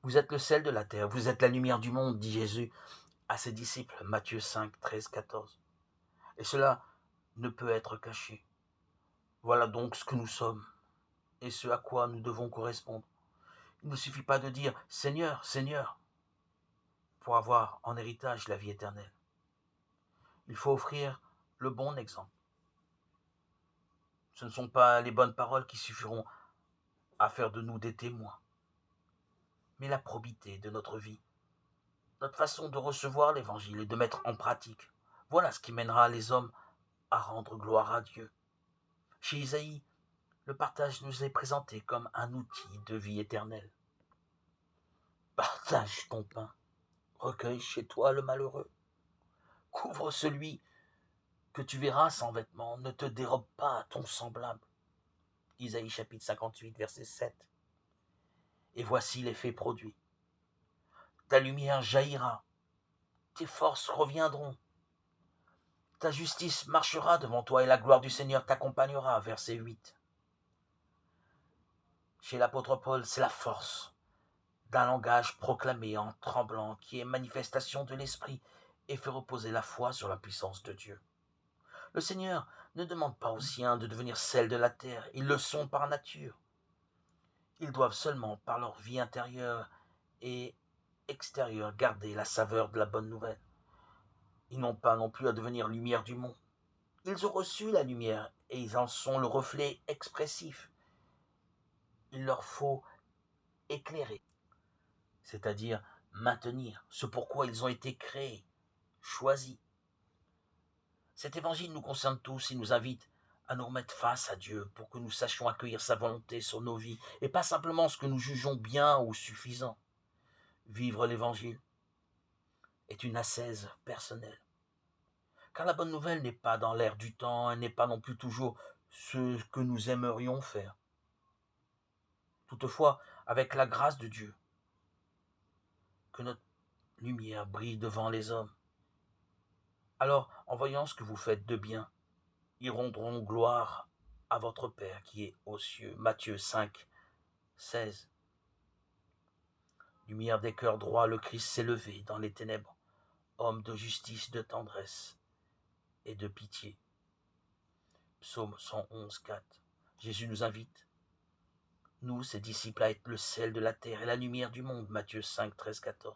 Vous êtes le sel de la terre, vous êtes la lumière du monde, dit Jésus à ses disciples, Matthieu 5, 13, 14. Et cela ne peut être caché. Voilà donc ce que nous sommes et ce à quoi nous devons correspondre. Il ne suffit pas de dire « Seigneur, Seigneur » pour avoir en héritage la vie éternelle. Il faut offrir le bon exemple. Ce ne sont pas les bonnes paroles qui suffiront à faire de nous des témoins, mais la probité de notre vie, notre façon de recevoir l'Évangile et de mettre en pratique. Voilà ce qui mènera les hommes à rendre gloire à Dieu. Chez Isaïe, le partage nous est présenté comme un outil de vie éternelle. Partage ton pain, recueille chez toi le malheureux, couvre celui que tu verras sans vêtements, ne te dérobe pas à ton semblable. Isaïe chapitre 58, verset 7. Et voici l'effet produit. Ta lumière jaillira, tes forces reviendront, ta justice marchera devant toi et la gloire du Seigneur t'accompagnera. Verset 8. Chez l'apôtre Paul, c'est la force d'un langage proclamé en tremblant qui est manifestation de l'esprit et fait reposer la foi sur la puissance de Dieu. Le Seigneur ne demande pas aux siens de devenir sel de la terre, ils le sont par nature. Ils doivent seulement, par leur vie intérieure et extérieure, garder la saveur de la bonne nouvelle. Ils n'ont pas non plus à devenir lumière du monde. Ils ont reçu la lumière et ils en sont le reflet expressif. Il leur faut éclairer, c'est-à-dire maintenir ce pourquoi ils ont été créés, choisis. Cet évangile nous concerne tous, il nous invite à nous remettre face à Dieu pour que nous sachions accueillir sa volonté sur nos vies et pas simplement ce que nous jugeons bien ou suffisant. Vivre l'évangile est une ascèse personnelle. Car la bonne nouvelle n'est pas dans l'air du temps, elle n'est pas non plus toujours ce que nous aimerions faire. Toutefois, avec la grâce de Dieu, que notre lumière brille devant les hommes. Alors, en voyant ce que vous faites de bien, ils rendront gloire à votre Père qui est aux cieux. Matthieu 5, 16. Lumière des cœurs droits, le Christ s'est levé dans les ténèbres, homme de justice, de tendresse et de pitié. Psaume 111, 4. Jésus nous invite, nous, ses disciples, à être le sel de la terre et la lumière du monde. Matthieu 5, 13, 14.